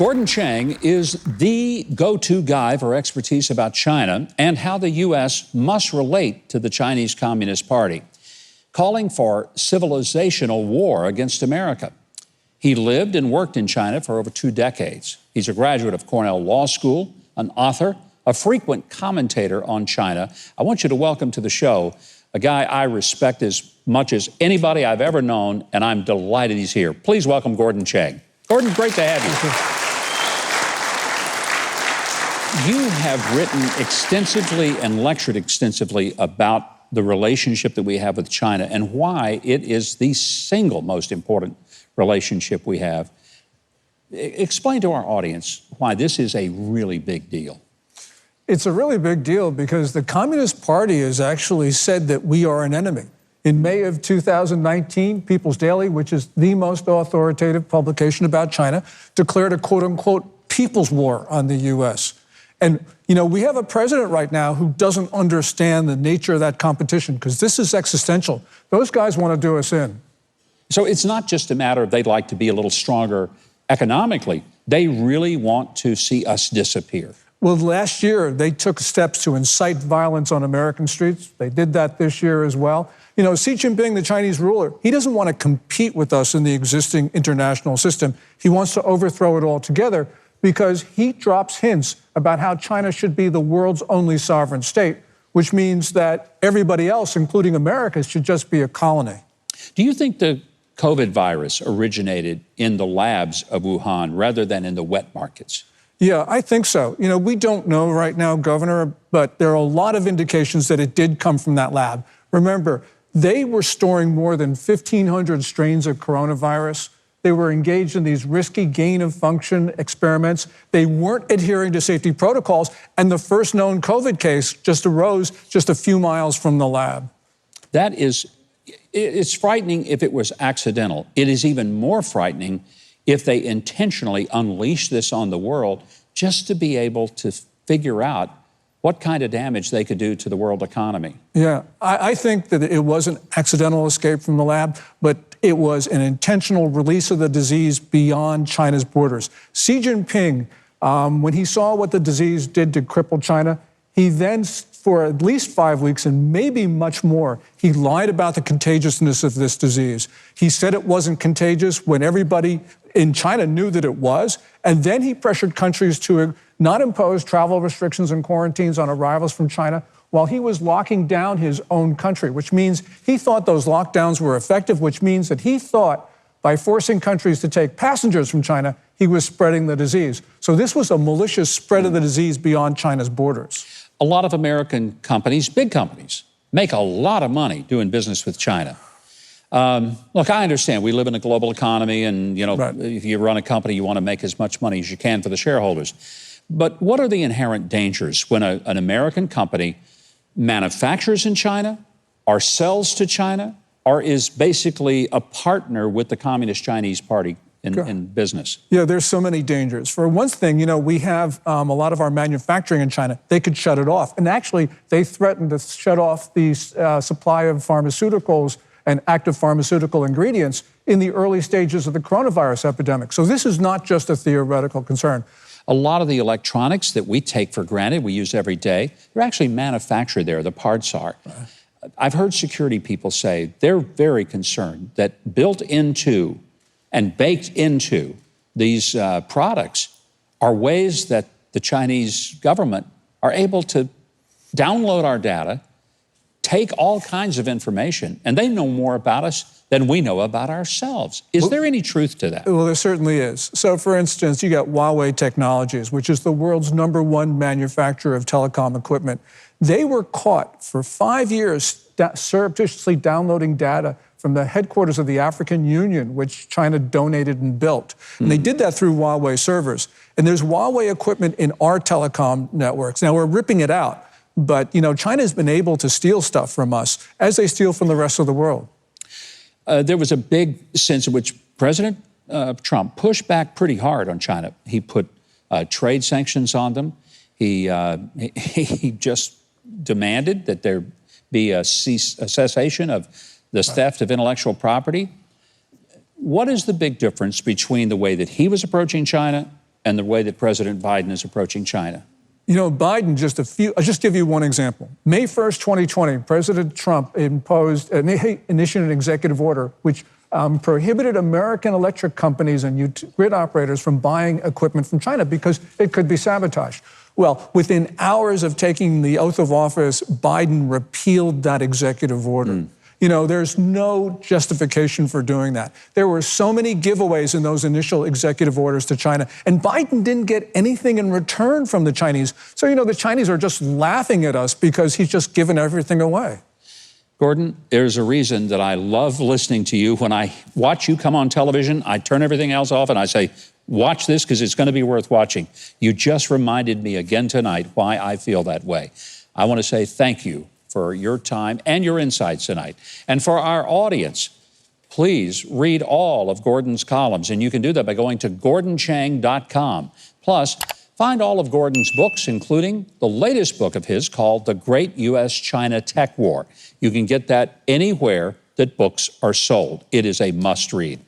Gordon Chang is the go-to guy for expertise about China and how the U.S. must relate to the Chinese Communist Party, calling for civilizational war against America. He lived and worked in China for over 2 decades. He's a graduate of Cornell Law School, an author, a frequent commentator on China. I want you to welcome to the show a guy I respect as much as anybody I've ever known, and I'm delighted he's here. Please welcome Gordon Chang. Gordon, great to have you. You have written extensively and lectured extensively about the relationship that we have with China and why it is the single most important relationship we have. Explain to our audience why this is a really big deal. It's a really big deal because the Communist Party has actually said that we are an enemy. In May of 2019, People's Daily, which is the most authoritative publication about China, declared a quote-unquote people's war on the U.S. And, you know, we have a president right now who doesn't understand the nature of that competition because this is existential. Those guys want to do us in. So it's not just a matter of they'd like to be a little stronger economically. They really want to see us disappear. Well, last year, they took steps to incite violence on American streets. They did that this year as well. You know, Xi Jinping, the Chinese ruler, he doesn't want to compete with us in the existing international system. He wants to overthrow it altogether because he drops hints about how China should be the world's only sovereign state, which means that everybody else, including America, should just be a colony. Do you think the COVID virus originated in the labs of Wuhan rather than in the wet markets? Yeah, I think so. You know, we don't know right now, Governor, but there are a lot of indications that it did come from that lab. Remember, they were storing more than 1,500 strains of coronavirus. They were engaged in these risky gain-of-function experiments. They weren't adhering to safety protocols, and the first known COVID case just arose just a few miles from the lab. It's frightening if it was accidental. It is even more frightening if they intentionally unleash this on the world just to be able to figure out what kind of damage they could do to the world economy. Yeah, I think that it was an accidental escape from the lab, but it was an intentional release of the disease beyond China's borders. Xi Jinping, when he saw what the disease did to cripple China, he then, for at least 5 weeks and maybe much more, he lied about the contagiousness of this disease. He said it wasn't contagious when everybody in China knew that it was, and then he pressured countries to not impose travel restrictions and quarantines on arrivals from China while he was locking down his own country, which means he thought those lockdowns were effective, which means that he thought by forcing countries to take passengers from China, he was spreading the disease. So this was a malicious spread of the disease beyond China's borders. A lot of American companies, big companies, make a lot of money doing business with China. Look, I understand we live in a global economy and, you know, right. If you run a company, you want to make as much money as you can for the shareholders. But what are the inherent dangers when an American company manufactures in China or sells to China or is basically a partner with the Communist Chinese Party in business? Yeah, there's so many dangers. For one thing, you know, we have a lot of our manufacturing in China. They could shut it off. And actually, they threatened to shut off the supply of pharmaceuticals and active pharmaceutical ingredients in the early stages of the coronavirus epidemic. So this is not just a theoretical concern. A lot of the electronics that we take for granted, we use every day, they're actually manufactured there, the parts are. I've heard security people say they're very concerned that built into and baked into these products are ways that the Chinese government are able to download our data, take all kinds of information, and they know more about us than we know about ourselves. Is there any truth to that? Well, there certainly is. So, for instance, you got Huawei Technologies, which is the world's #1 manufacturer of telecom equipment. They were caught for 5 years surreptitiously downloading data from the headquarters of the African Union, which China donated and built. And they did that through Huawei servers. And there's Huawei equipment in our telecom networks. Now, we're ripping it out. But, you know, China's been able to steal stuff from us as they steal from the rest of the world. There was a big sense in which President Trump pushed back pretty hard on China. He put trade sanctions on them. He just demanded that there be a cessation of the theft of intellectual property. What is the big difference between the way that he was approaching China and the way that President Biden is approaching China? You know, Biden, I'll just give you one example. May 1st, 2020, President Trump initiated an executive order which prohibited American electric companies and grid operators from buying equipment from China because it could be sabotaged. Well, within hours of taking the oath of office, Biden repealed that executive order. You know, there's no justification for doing that. There were so many giveaways in those initial executive orders to China, and Biden didn't get anything in return from the Chinese. So, you know, the Chinese are just laughing at us because he's just given everything away. Gordon, there's a reason that I love listening to you. When I watch you come on television, I turn everything else off and I say, watch this because it's going to be worth watching. You just reminded me again tonight why I feel that way. I want to say thank you for your time and your insights tonight. And for our audience, please read all of Gordon's columns, and you can do that by going to gordonchang.com. Plus, find all of Gordon's books, including the latest book of his called The Great U.S.-China Tech War. You can get that anywhere that books are sold. It is a must-read.